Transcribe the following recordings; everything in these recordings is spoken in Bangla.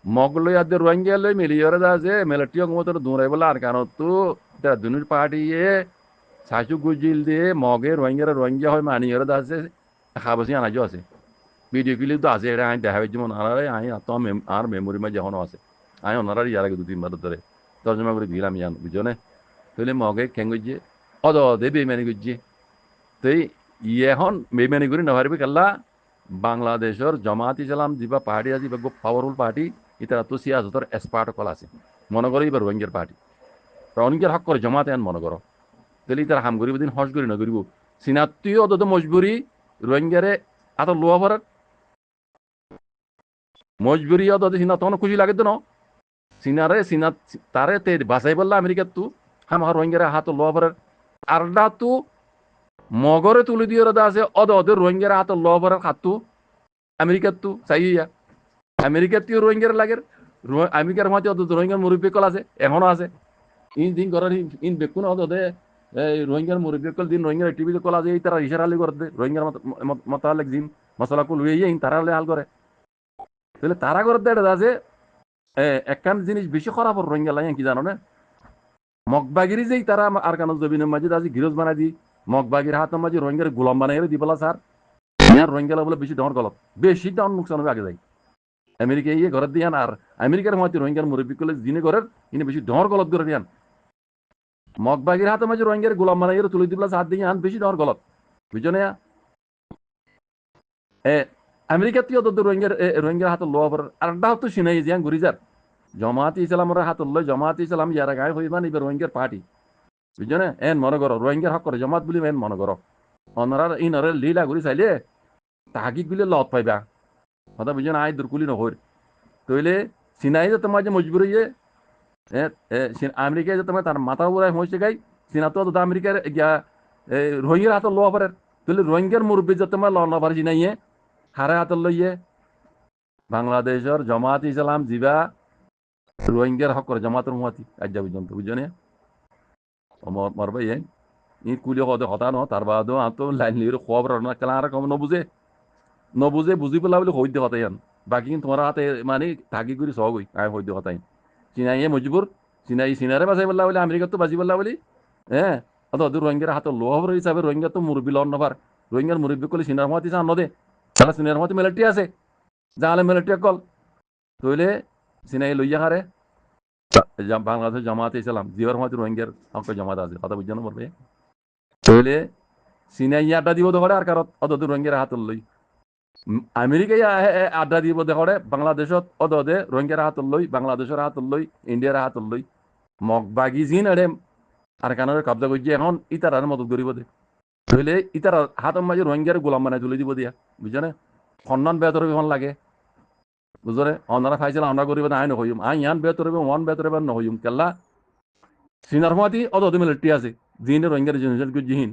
মগলয়াদের রোহিঙ্গা লই মিলিয়রে আছে মিলিটারি মতো দূরে বলে আর কারণ তো দুনির পার্টি সাসু গুজিল দিয়ে মগে রোহিঙ্গা হয় মানিয়রে আছে খাবসি আনাজও আছে ভিডিও ক্লিপ তো আছে এটা আমি দেখা যেমন আর আমি তো আর মেমোরি মাঝে এখনো আছে আমি ওনারা ইয়ার আগে 2-3 বার ধরে তর্জমা করে দিলাম ইয়ান বুঝছো তাহলে মগে খেং গিয়ে দে বেমানি গুজি তো এখন বেমানি করি না পারবি কেল্লা বাংলাদেশের জমাত ইসলাম যা পার্টি আছে পাওয়ারফুল পার্টি এটা তো সিয়াসতর এক্সপার্ট কল আছে মনে করো এবার রোহিঙ্গার পার্টি রোহিঙ্গার হক করে জমাতে আন মনে করো তাহলে তারা হাম করিব দিন হস করি না করিব সিনাত্তুও অত মজবুরি রোহিঙ্গারে এত লোয়া ভরার মজবুরি অত সিনা তখন খুশি লাগে তো ন সিনারে সিনা তারে তে বাসাই বললা আমেরিকার তু হাম রোহিঙ্গারে হাত লোয়া ভরার আরডা তু মগরে তুলি দিয়ে আছে ওদের রোহিঙ্গার হাত লোয়া ভরার খাতু আমেরিকার তু চাইয়া আমেরিকার তুই রোহিঙ্গার লাগে আমেরিকার মাঝে অত রোহিঙ্গার মুরব্বী কল আছে এখনো আছে ইন দিন করার ইন বেকুন ওদের রোহিঙ্গার মুরব্বী কল দিন রোহিঙ্গার টিভিতে কল আছে এই তারা ইশারা আলী করে রোহিঙ্গার মতালেক দিন মশলা কুল হয়ে ইন তারা হাল করে তাহলে তারা করে দেয় আছে একখান জিনিস বেশি খারাপ রোহিঙ্গা লাগে কি জানো না মগবাগিরি যেই তারা আর কানো জবিনের মাঝে আজি গিরোজ বানাই দি মগবাগির হাতের মাঝে রোহিঙ্গার গোলাম বানাই দি বলা স্যার ইয়ার রোহিঙ্গা বলে বেশি ডর গলত বেশি ডর নুকসান হবে আগে যাই আমেরিকা ইয়ে ঘরের দিয়ান আর আমেরিকার মধ্যে রোহিঙ্গার মুরব্বী করলে জিনে ঘরের ইনি বেশি ডর গলত করে দিয়ান মগবাগির হাতের মাঝে রোহিঙ্গার গোলাম বানাই তুলে দিবলা হাত দিয়ে আন বেশি ডর গলত বুঝছো না আমেরিকা তুই অত রোহিঙ্গার হাতে লোয়া পড়ার আর একটা তো সিনাই জিয়ান ঘুরি যার জমাত ইসলামের হাত লয় জমাত ইসলাম ইয়ারা গায়ে হইবান এবার রোহিঙ্গার পার্টি বুঝছো না এন মনে করো রোহিঙ্গার হক করে জমাত বলি এন মনে করো অনারা ইনরে লীলা ঘুরি চাইলে তাহাকি গুলি লত পাইবা কথা বুঝছো না আই দুর্কুলি নহর তইলে সিনাই যে তোমার যে মজবুরি যে আমেরিকায় যে তোমার তার মাথা উপরে হয়েছে গাই সিনা তো আমেরিকার রোহিঙ্গার হাতে লোয়া পারে তাহলে রোহিঙ্গার মুরব্বী যে তোমার লড়না পারে সিনাইয়ে হারে হাতে লইয়ে বাংলাদেশের জমাত ইসলাম জিবা রোহিঙ্গার হক করে জমাতের মুহাতি আজ পর্যন্ত বুঝছো না মরবাই ই কুলি কদে হতা ন তার বাদও তো লাইন লিয়ে খোয়াব রান্না কেলা আর কম নবুঝে বুঝি পেলা বলে হইতে হতাই বাকি তোমার হাতে মানে থাকি করে সব হই আয় হইতে হতাই চিনাইয়ে মজবুর সিনারে বাঁচাই বললা বলে আমেরিকা তো বাঁচি বললা বলি হ্যাঁ ওদের রোহিঙ্গার হাতে লোহর হিসাবে রোহিঙ্গা তো মুরব্বী লন নবার রোহিঙ্গার মুরব্বী করলে সিনার মহাতি চান নদে তাহলে সিনার মহাতি মিলিটারি আছে যাহলে মিলিটারি কল তইলে সিনাই লইয়া হারে বাংলাদেশ জামাতে ইসলাম জিওর মহাতি রোহিঙ্গার অঙ্ক জামাত আছে কথা বুঝছো না বলবে তইলে সিনাই আড্ডা দিব ধরে আর কারত ওদের রোহিঙ্গার হাত লই আমেরিকায় আড্ডা দিব দেখে বাংলাদেশত অদে রোহিঙ্গার হাত লই বাংলাদেশের হাত লই ইন্ডিয়ার হাত লই মগবাগি জিন আরে আর কানের কবজা করছে এখন ইতারার মদত করিব দে ধরলে ইতার হাতের মাঝে রোহিঙ্গার গোলাম বানাই তুলে দিব দিয়া বুঝছো না সন্মান বেতর এখন লাগে বুঝরে অনারা খাইছিল আমরা করিব আই নহইম আই ইয়ান বেতর ওয়ান বেতর নহইম কেল্লা সিনার মাতি অদ মিলিটারি আছে জিনে রোহিঙ্গার জিনিস জিহিন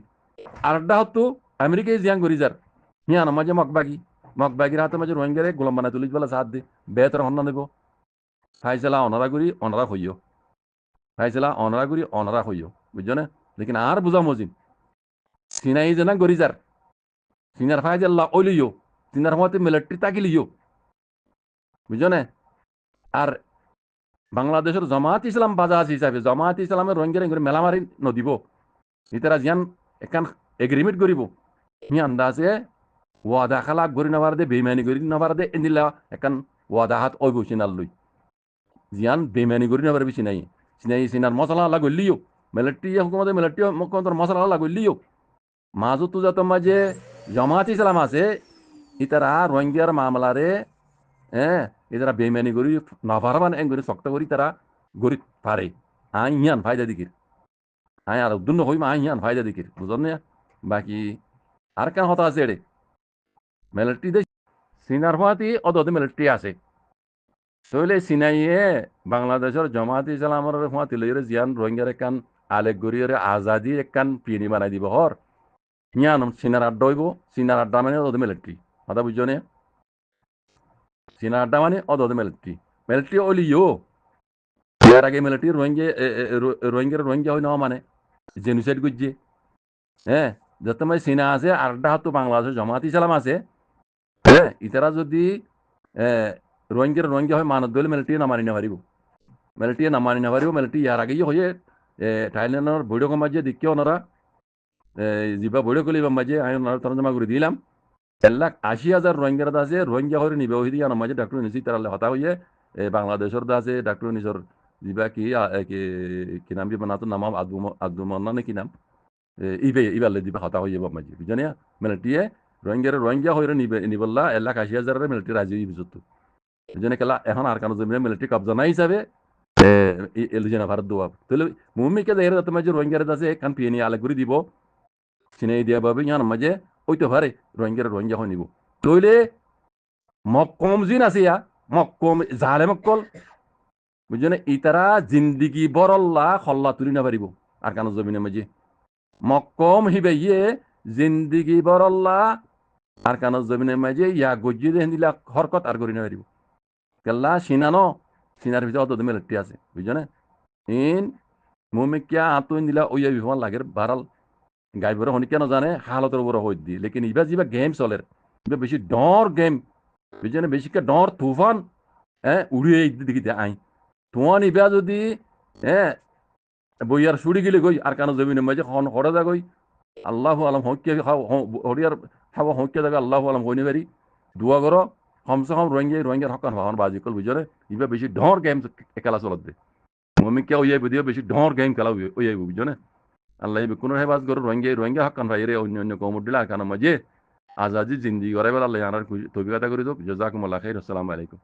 আরেকটা হতো আমেরিকায় জিয়ান করি যার হিয়ান মাঝে মগবাগির হাতের মাঝে রোহিঙ্গারে গোলাম বানাই তুলিস বেলা সাথ দে বেতর হন্না নেব খাইছিলা অনারা করি অনারা হইও খাইছিলা অনারা করি অনারা হইও বুঝছো না লেকিন আর বুঝা মজিম সিনাই যে না গরিজার সিনার ফাই যে ওইলিও সিনার মতে মিলিটারি তাকি লিও বুঝছো না আর বাংলাদেশের জামাত ইসলাম বাজাজ হিসাবে জামাত ইসলামের রোহিঙ্গার মেলামারি নদিব ইতারা জিয়ান একান এগ্রিমেন্ট করিব হি আন্দাজে ওয়াদা খালাক গরি নাবার দে বেমানি গরি নাবার দে এনিলা একান ওয়াদা হাত ওই বসিনাল লই জিয়ান বেমানি গরি নাবার বেশি নাই সিনার মশলা আল্লাহ গলিও মিলিটারি হুকুমতে মিলিটারি মুখ্যমন্ত্রী মশলা আল্লাহ গলিও মাজু তো যত মাঝে জামাত ইসলাম আছে ইতারা রোহিঙ্গার মামলারে হ্যাঁ এরা বেমানি করি নাফারবান এন করে শক্ত করি তারা গরি পারে আই ইয়ান ফায়দা দিকির আই আর উদ্দুন্ন হইম আই ইয়ান ফায়দা দিকির বুঝল না বাকি আর কেন হতা আছে এড়ে মিলিটারি দে সিনার ফাতি অদতে মিলিটারি আছে তইলে সিনাইয়ে বাংলাদেশের জমাত ইসলামের ফাতি লইরে জিয়ান রোহিঙ্গার একান আলেক গরিয়রে আজাদি একান পিনি বানাই দিব হর ইয়ান সিনার আড্ডা হইব সিনার আড্ডা মানে অদতে মিলিটারি কথা বুঝছো না সিনার আড্ডা মানে অদতে মিলিটারি ওলিও এর আগে মিলিটারি রোহিঙ্গা হয় না মানে জেনুসাইড করছে হ্যাঁ যত মানে সিনা আছে আরেকটা হাত বাংলাদেশের জমাত ইসলাম আছে হ্যাঁ ইতারা যদি রোহিঙ্গা হয় মানত দলে মিলিটারি নামানি না পারিব মিলিটারি ইয়ার আগেই হয়ে থাইল্যান্ডের বৈঠক মাঝে দিকে ওনারা জিবা বৈঠক কলিবার মাঝে আমি ওনারা তরজমা করে দিলাম 1,80,000 রোহিঙ্গার আছে রোহিঙ্গা হয়ে নিবে ওই দিয়ে মাঝে ডাক্তার নিছি তারা হতা হয়ে বাংলাদেশের আছে ডাক্তার নিজর জিবা কি নাম দিবা না তো নাম আব্দুল মান্না নে কি নাম ইবালে দিবা হতা হয়ে যাবা মাঝে বুঝানি মিলিটারিয়ে রোহিঙ্গা হয়ে নিবল্লা 1,80,000 মিলিটারি রাজি বিজুত বুঝানি কেলা এখন আর কারণ জমিনে মিলিটারি কবজা নাই হিসাবে এলিজেনা ভারত দোয়া তাহলে মুম্মিকে দেখে যাতে মাঝে রোহিঙ্গার আছে কান পিয়ে নিয়ে আলে করে দিব চিনাই দিয়া ভাবে ইয়ান মাঝে ওইতে পারে রোহিঙ্গা হয়ে নিব তইলে মক্কম জিন আছে ইয়া মক্কম জালে মক্কল বুঝছেন ইতারা জিন্দিগি বরল্লা খল্লা তুলি না পারিব আর কানো জমিনের মাঝে মক্কম হিবে ইয়ে জিন্দিগি বরল্লা আর কানো জমিনের মাঝে ইয়া গজ্জি দেন দিলা হরকত আর করি না পারিব কেল্লা সিনার ভিতরে অত মেলেটি আছে বুঝছেন ইন মুমিকিয়া আতুন দিলা ওই বিমান লাগের বারাল গাইবরে হনি কেন জানে হালতের উপর হই দি লেকিন ইবা যিবা গেম চলের ইবা বেশি ডর গেম বুঝছেন বেশিকে ডর তুফান উড়িয়ে দিকে আই তুয়ান ইবা যদি বইয়ার সুড়ি গেলে গই আর কানো জমিনের মাঝে হরে যা গই আল্লাহ আলম হকিয়া হরিয়ার হাওয়া হকিয়া জায়গা আল্লাহ আলম হইনি পারি দুয়া করো কমসে কম রোহিঙ্গার হকান ভাবন বাজি কল বুঝরে ইবা বেশি ডর গেম খেলা চলত দে মমিকে ওই বুঝিও বেশি ডর গেম খেলা ওই বুঝনে আল্লাহ কোনো হেবাজ করো রোহিঙ্গা হকান ভাই রে অন্য কমর দিলা কানো মাঝে আজাদি জিন্দি করে বেলা আল্লাহ আনার তবিকতা করে দো জাজাকুমুল্লাহ খাইর আসসালামু আলাইকুম